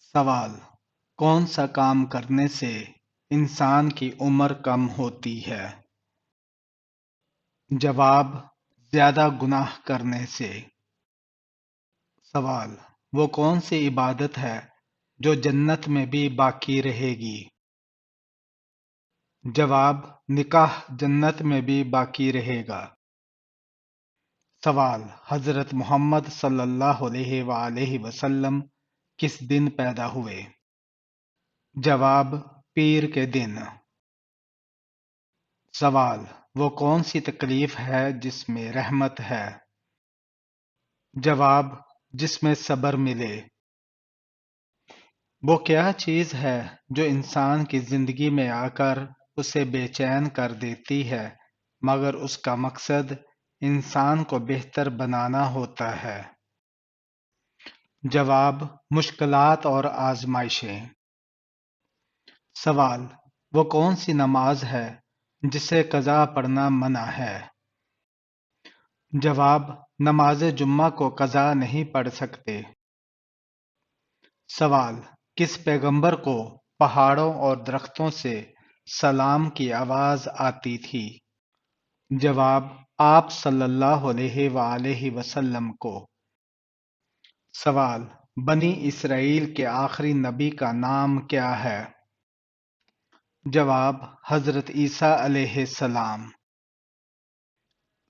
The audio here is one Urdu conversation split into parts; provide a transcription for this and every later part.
سوال: کون سا کام کرنے سے انسان کی عمر کم ہوتی ہے؟ جواب: زیادہ گناہ کرنے سے۔ سوال: وہ کون سی عبادت ہے جو جنت میں بھی باقی رہے گی؟ جواب: نکاح جنت میں بھی باقی رہے گا۔ سوال: حضرت محمد صلی اللہ علیہ وآلہ وسلم کس دن پیدا ہوئے؟ جواب: پیر کے دن۔ سوال: وہ کون سی تکلیف ہے جس میں رحمت ہے؟ جواب: جس میں صبر ملے۔ وہ کیا چیز ہے جو انسان کی زندگی میں آ کر اسے بے چین کر دیتی ہے مگر اس کا مقصد انسان کو بہتر بنانا ہوتا ہے؟ جواب: مشکلات اور آزمائشیں۔ سوال: وہ کون سی نماز ہے جسے قضا پڑھنا منع ہے؟ جواب: نماز جمعہ کو قضا نہیں پڑھ سکتے۔ سوال: کس پیغمبر کو پہاڑوں اور درختوں سے سلام کی آواز آتی تھی؟ جواب: آپ صلی اللہ علیہ وآلہ وسلم کو۔ سوال: بنی اسرائیل کے آخری نبی کا نام کیا ہے؟ جواب: حضرت عیسیٰ علیہ السلام۔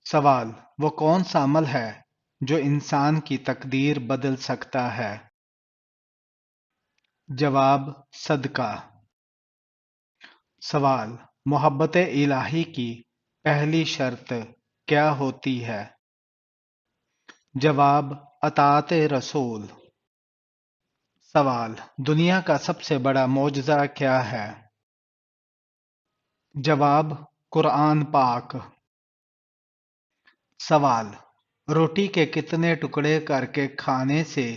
سوال: وہ کون سا عمل ہے جو انسان کی تقدیر بدل سکتا ہے؟ جواب: صدقہ۔ سوال: محبت الہی کی پہلی شرط کیا ہوتی ہے؟ جواب: اطاعت رسول۔ سوال: دنیا کا سب سے بڑا معجزہ کیا ہے؟ جواب: قرآن پاک۔ سوال: روٹی کے کتنے ٹکڑے کر کے کھانے سے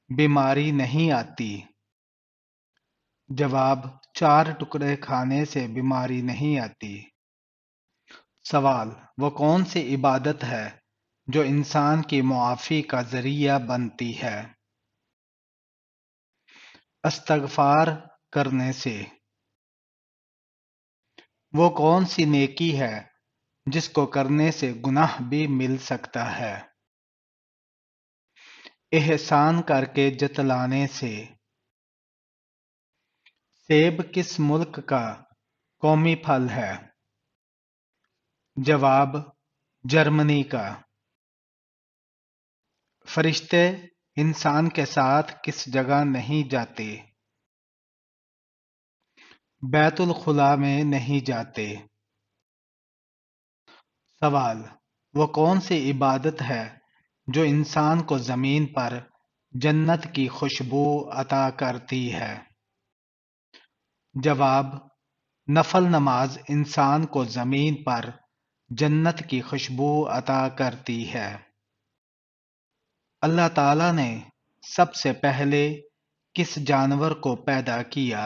بیماری نہیں آتی؟ جواب: 4 ٹکڑے کھانے سے بیماری نہیں آتی۔ سوال: وہ کون سی عبادت ہے جو انسان کی معافی کا ذریعہ بنتی ہے؟ استغفار کرنے سے۔ وہ کون سی نیکی ہے جس کو کرنے سے گناہ بھی مل سکتا ہے؟ احسان کر کے جتلانے سے۔ سیب کس ملک کا قومی پھل ہے؟ جواب: جرمنی کا۔ فرشتے انسان کے ساتھ کس جگہ نہیں جاتے؟ بیت الخلاء میں نہیں جاتے۔ سوال: وہ کون سی عبادت ہے جو انسان کو زمین پر جنت کی خوشبو عطا کرتی ہے؟ جواب: نفل نماز انسان کو زمین پر جنت کی خوشبو عطا کرتی ہے۔ اللہ تعالیٰ نے سب سے پہلے کس جانور کو پیدا کیا؟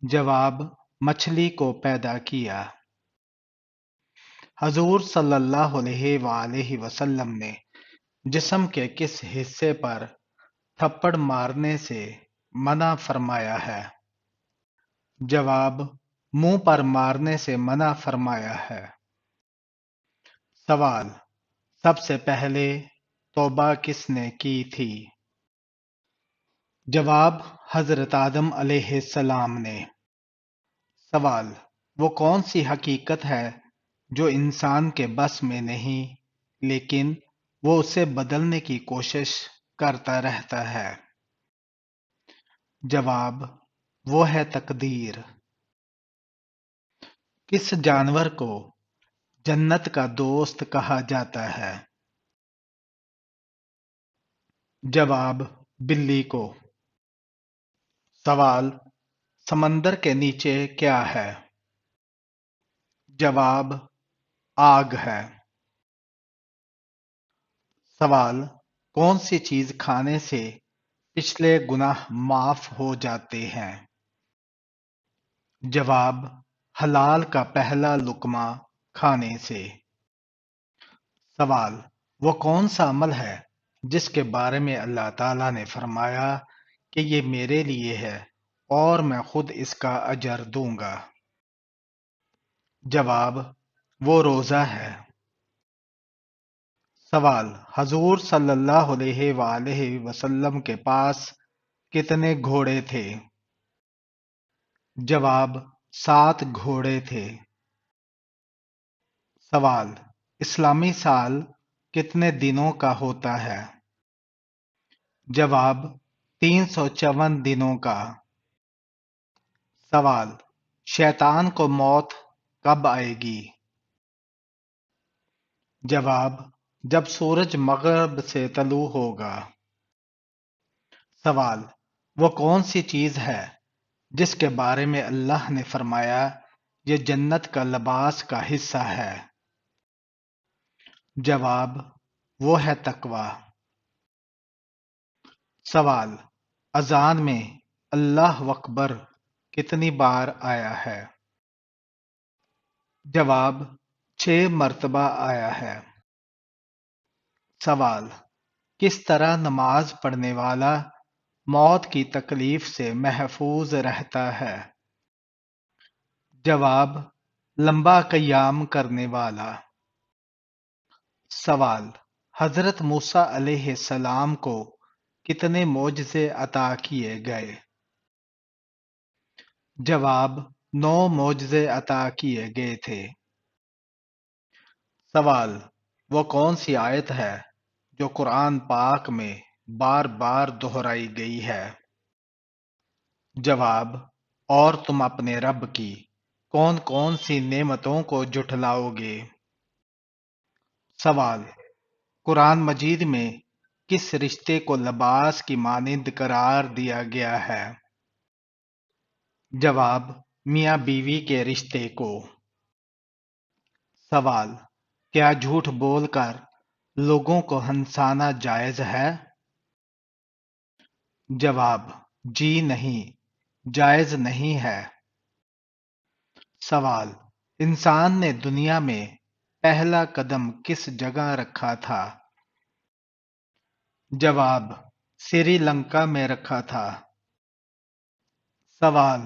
جواب: مچھلی کو پیدا کیا۔ حضور صلی اللہ علیہ وآلہ وسلم نے جسم کے کس حصے پر تھپڑ مارنے سے منع فرمایا ہے؟ جواب: منہ پر مارنے سے منع فرمایا ہے۔ سوال: سب سے پہلے توبہ کس نے کی تھی؟ جواب: حضرت آدم علیہ السلام نے۔ سوال: وہ کون سی حقیقت ہے جو انسان کے بس میں نہیں لیکن وہ اسے بدلنے کی کوشش کرتا رہتا ہے؟ جواب: وہ ہے تقدیر۔ کس جانور کو جنت کا دوست کہا جاتا ہے؟ جواب: بلی کو۔ سوال: سمندر کے نیچے کیا ہے؟ جواب: آگ ہے۔ سوال: کون سی چیز کھانے سے پچھلے گناہ معاف ہو جاتے ہیں؟ جواب: حلال کا پہلا لقمہ کھانے سے۔ سوال: وہ کون سا عمل ہے جس کے بارے میں اللہ تعالیٰ نے فرمایا کہ یہ میرے لیے ہے اور میں خود اس کا اجر دوں گا؟ جواب: وہ روزہ ہے۔ سوال: حضور صلی اللہ علیہ وآلہ وسلم کے پاس کتنے گھوڑے تھے؟ جواب: 7 گھوڑے تھے۔ سوال: اسلامی سال کتنے دنوں کا ہوتا ہے؟ جواب: 354 دنوں کا۔ سوال: شیطان کو موت کب آئے گی؟ جواب: جب سورج مغرب سے طلوع ہوگا۔ سوال: وہ کون سی چیز ہے جس کے بارے میں اللہ نے فرمایا یہ جنت کا لباس کا حصہ ہے؟ جواب: وہ ہے تقوی۔ سوال: اذان میں اللہ اکبر کتنی بار آیا ہے؟ جواب: 6 مرتبہ آیا ہے۔ سوال: کس طرح نماز پڑھنے والا موت کی تکلیف سے محفوظ رہتا ہے؟ جواب: لمبا قیام کرنے والا۔ سوال: حضرت موسیٰ علیہ السلام کو کتنے معجزے عطا کیے گئے؟ جواب: 9 معجزے عطا کیے گئے تھے۔ سوال: وہ کون سی آیت ہے جو قرآن پاک میں بار بار دہرائی گئی ہے؟ جواب: اور تم اپنے رب کی کون کون سی نعمتوں کو جھٹلاؤ گے؟ سوال: قرآن مجید میں کس رشتے کو لباس کی مانند قرار دیا گیا ہے؟ جواب: میاں بیوی کے رشتے کو۔ سوال: کیا جھوٹ بول کر لوگوں کو ہنسانا جائز ہے؟ جواب: جی نہیں، جائز نہیں ہے۔ سوال: انسان نے دنیا میں پہلا قدم کس جگہ رکھا تھا؟ جواب: سری لنکا میں رکھا تھا۔ سوال: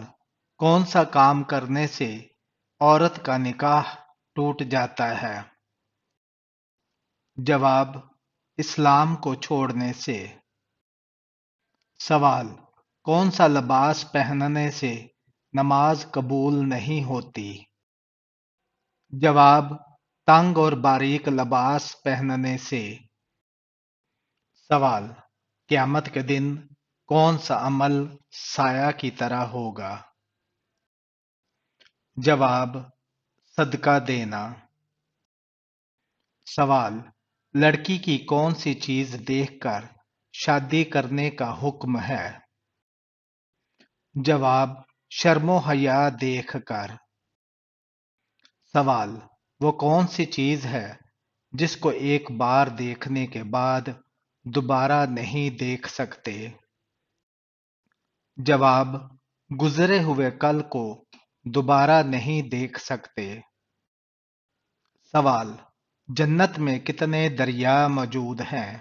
کون سا کام کرنے سے عورت کا نکاح ٹوٹ جاتا ہے؟ جواب: اسلام کو چھوڑنے سے۔ سوال: کون سا لباس پہننے سے نماز قبول نہیں ہوتی؟ جواب: تنگ اور باریک لباس پہننے سے۔ سوال: قیامت کے دن کون سا عمل سایہ کی طرح ہوگا؟ جواب: صدقہ دینا۔ سوال: لڑکی کی کون سی چیز دیکھ کر شادی کرنے کا حکم ہے؟ جواب: شرم و حیا دیکھ کر۔ سوال: وہ کون سی چیز ہے جس کو ایک بار دیکھنے کے بعد دوبارہ نہیں دیکھ سکتے؟ جواب: گزرے ہوئے کل کو دوبارہ نہیں دیکھ سکتے۔ سوال: جنت میں کتنے دریا موجود ہیں؟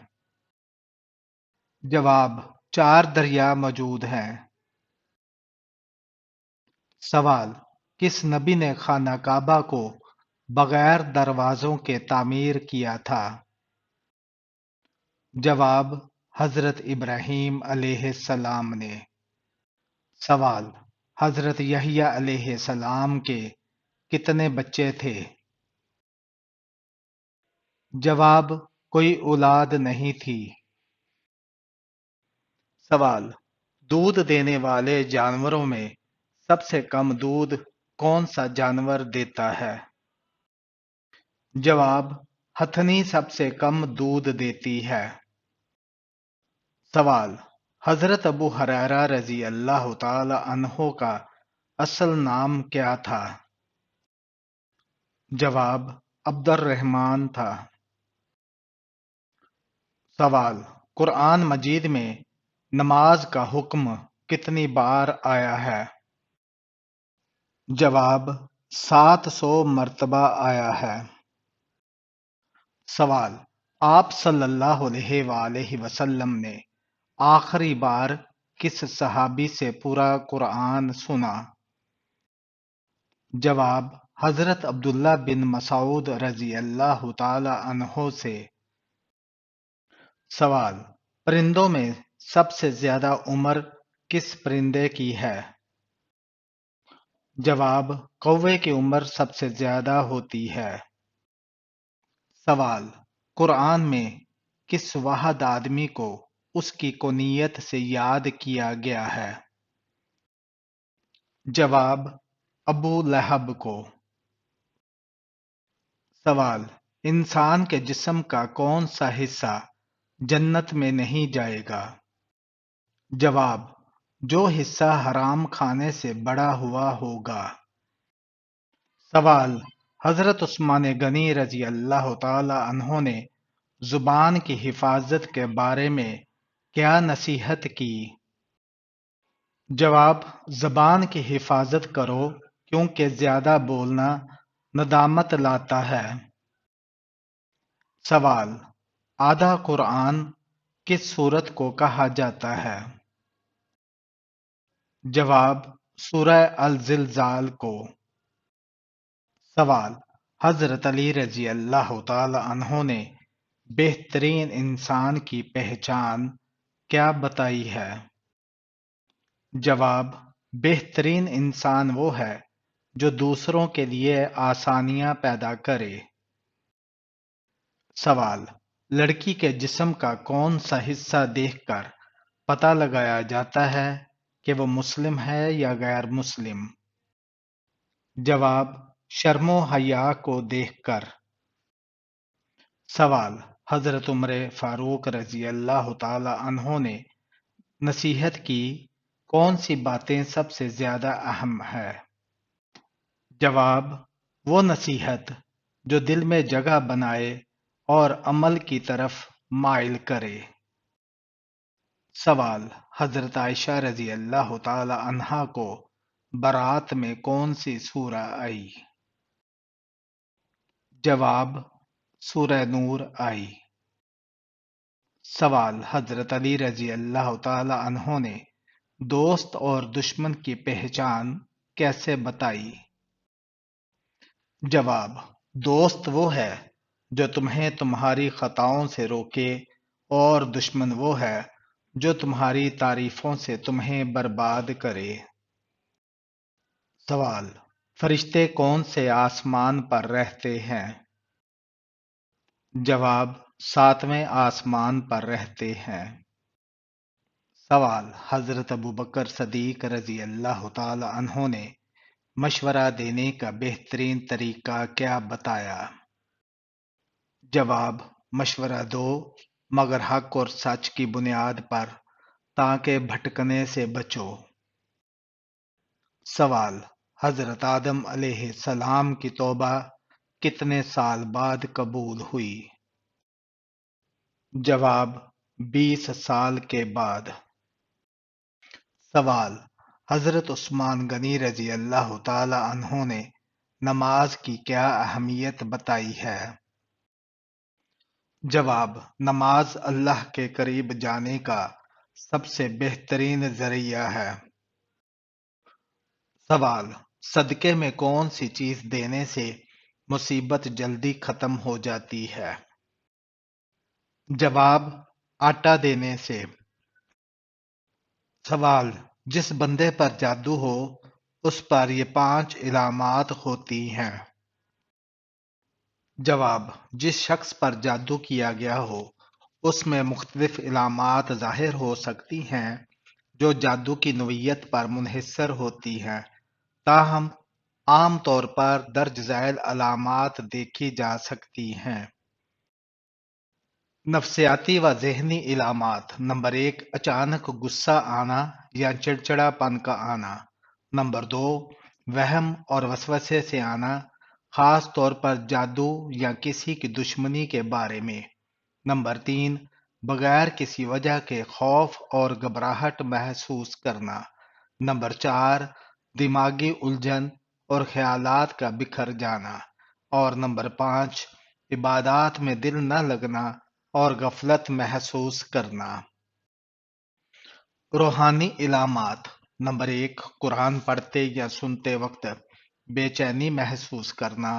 جواب: 4 دریا موجود ہیں۔ سوال: کس نبی نے خانہ کعبہ کو بغیر دروازوں کے تعمیر کیا تھا؟ جواب: حضرت ابراہیم علیہ السلام نے۔ سوال: حضرت یحییٰ علیہ السلام کے کتنے بچے تھے؟ جواب: کوئی اولاد نہیں تھی۔ سوال: دودھ دینے والے جانوروں میں سب سے کم دودھ کون سا جانور دیتا ہے؟ جواب: ہتھنی سب سے کم دودھ دیتی ہے۔ سوال: حضرت ابو ہریرہ رضی اللہ تعالی عنہ کا اصل نام کیا تھا؟ جواب: عبد الرحمن تھا۔ سوال: قرآن مجید میں نماز کا حکم کتنی بار آیا ہے؟ جواب: 700 مرتبہ آیا ہے۔ سوال: آپ صلی اللہ علیہ وآلہ وسلم نے آخری بار کس صحابی سے پورا قرآن سنا؟ جواب: حضرت عبداللہ بن مسعود رضی اللہ تعالی عنہ سے۔ سوال: پرندوں میں سب سے زیادہ عمر کس پرندے کی ہے؟ جواب: کوے کی عمر سب سے زیادہ ہوتی ہے۔ سوال: قرآن میں کس واحد آدمی کو اس کی کنیت سے یاد کیا گیا ہے؟ جواب: ابو لہب کو۔ سوال: انسان کے جسم کا کون سا حصہ جنت میں نہیں جائے گا؟ جواب: جو حصہ حرام کھانے سے بڑا ہوا ہوگا۔ سوال: حضرت عثمان غنی رضی اللہ تعالی عنہ نے زبان کی حفاظت کے بارے میں کیا نصیحت کی؟ جواب: زبان کی حفاظت کرو کیونکہ زیادہ بولنا ندامت لاتا ہے۔ سوال: آدھا قرآن کس سورت کو کہا جاتا ہے؟ جواب: سورہ الزلزال کو۔ سوال: حضرت علی رضی اللہ تعالی عنہ نے بہترین انسان کی پہچان کیا بتائی ہے؟ جواب: بہترین انسان وہ ہے جو دوسروں کے لیے آسانیاں پیدا کرے۔ سوال: لڑکی کے جسم کا کون سا حصہ دیکھ کر پتہ لگایا جاتا ہے کہ وہ مسلم ہے یا غیر مسلم؟ جواب: شرم و حیا کو دیکھ کر۔ سوال: حضرت عمر فاروق رضی اللہ تعالی عنہ نے نصیحت کی کون سی باتیں سب سے زیادہ اہم ہے؟ جواب: وہ نصیحت جو دل میں جگہ بنائے اور عمل کی طرف مائل کرے۔ سوال: حضرت عائشہ رضی اللہ تعالی عنہا کو برات میں کون سی سورہ آئی؟ جواب: سورہ نور آئی۔ سوال: حضرت علی رضی اللہ تعالی عنہ نے دوست اور دشمن کی پہچان کیسے بتائی؟ جواب: دوست وہ ہے جو تمہیں تمہاری خطاؤں سے روکے اور دشمن وہ ہے جو تمہاری تعریفوں سے تمہیں برباد کرے۔ سوال: فرشتے کون سے آسمان پر رہتے ہیں؟ جواب: 7ویں آسمان پر رہتے ہیں۔ سوال: حضرت ابوبکر صدیق رضی اللہ تعالی عنہ نے مشورہ دینے کا بہترین طریقہ کیا بتایا؟ جواب: مشورہ دو مگر حق اور سچ کی بنیاد پر تاکہ بھٹکنے سے بچو۔ سوال: حضرت آدم علیہ السلام کی توبہ کتنے سال بعد قبول ہوئی؟ جواب: 20 سال کے بعد۔ سوال: حضرت عثمان غنی رضی اللہ تعالی عنہ نے نماز کی کیا اہمیت بتائی ہے؟ جواب: نماز اللہ کے قریب جانے کا سب سے بہترین ذریعہ ہے۔ سوال: صدقے میں کون سی چیز دینے سے مصیبت جلدی ختم ہو جاتی ہے؟ جواب: آٹا دینے سے۔ سوال: جس بندے پر جادو ہو اس پر یہ 5 علامات ہوتی ہیں۔ جواب: جس شخص پر جادو کیا گیا ہو اس میں مختلف علامات ظاہر ہو سکتی ہیں جو جادو کی نوعیت پر منحصر ہوتی ہیں، تاہم عام طور پر درج ذیل علامات دیکھی جا سکتی ہیں۔ نفسیاتی و ذہنی علامات: نمبر 1، اچانک غصہ آنا یا چڑچڑا پن کا آنا۔ نمبر 2، وہم اور وسوسے سے آنا، خاص طور پر جادو یا کسی کی دشمنی کے بارے میں۔ نمبر 3، بغیر کسی وجہ کے خوف اور گھبراہٹ محسوس کرنا۔ نمبر 4، دماغی الجھن اور خیالات کا بکھر جانا۔ اور نمبر 5، عبادات میں دل نہ لگنا اور غفلت محسوس کرنا۔ روحانی علامات: نمبر 1، قرآن پڑھتے یا سنتے وقت بے چینی محسوس کرنا۔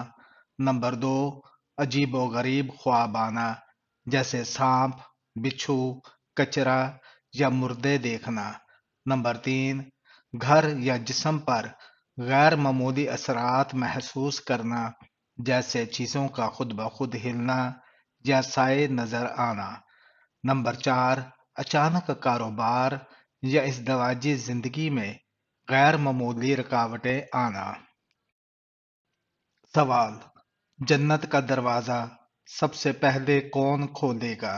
نمبر 2، عجیب و غریب خواب آنا، جیسے سانپ، بچھو، کچرا یا مردے دیکھنا۔ نمبر 3، گھر یا جسم پر غیر معمولی اثرات محسوس کرنا، جیسے چیزوں کا خود بخود ہلنا یا سائے نظر آنا۔ نمبر 4، اچانک کاروبار یا ازدواجی زندگی میں غیر معمولی رکاوٹیں آنا۔ سوال: جنت کا دروازہ سب سے پہلے کون کھولے گا؟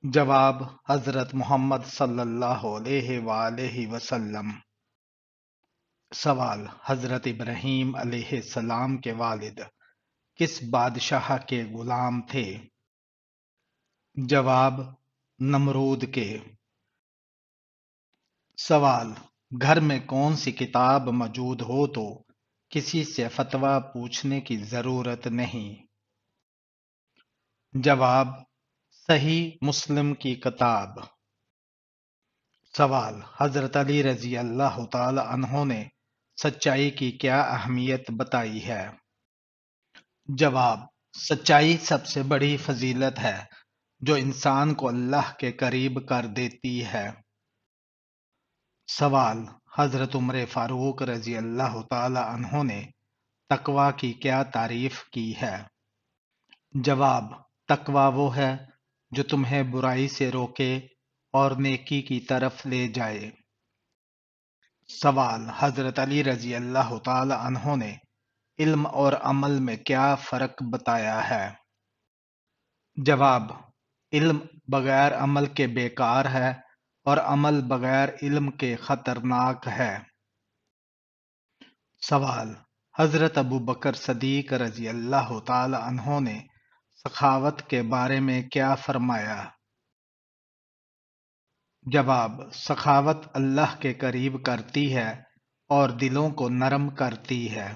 جواب: حضرت محمد صلی اللہ علیہ وآلہ وسلم۔ سوال: حضرت ابراہیم علیہ السلام کے والد کس بادشاہ کے غلام تھے؟ جواب: نمرود کے۔ سوال: گھر میں کون سی کتاب موجود ہو تو کسی سے فتویٰ پوچھنے کی ضرورت نہیں؟ جواب: صحیح مسلم کی کتاب۔ سوال: حضرت علی رضی اللہ تعالی عنہ نے سچائی کی کیا اہمیت بتائی ہے؟ جواب: سچائی سب سے بڑی فضیلت ہے جو انسان کو اللہ کے قریب کر دیتی ہے۔ سوال: حضرت عمر فاروق رضی اللہ تعالی عنہ نے تقوی کی کیا تعریف کی ہے؟ جواب: تقوی وہ ہے جو تمہیں برائی سے روکے اور نیکی کی طرف لے جائے۔ سوال: حضرت علی رضی اللہ تعالی عنہ نے علم اور عمل میں کیا فرق بتایا ہے؟ جواب: علم بغیر عمل کے بیکار ہے اور عمل بغیر علم کے خطرناک ہے۔ سوال: حضرت ابوبکر صدیق رضی اللہ تعالی عنہ نے سخاوت کے بارے میں کیا فرمایا؟ جواب: سخاوت اللہ کے قریب کرتی ہے اور دلوں کو نرم کرتی ہے۔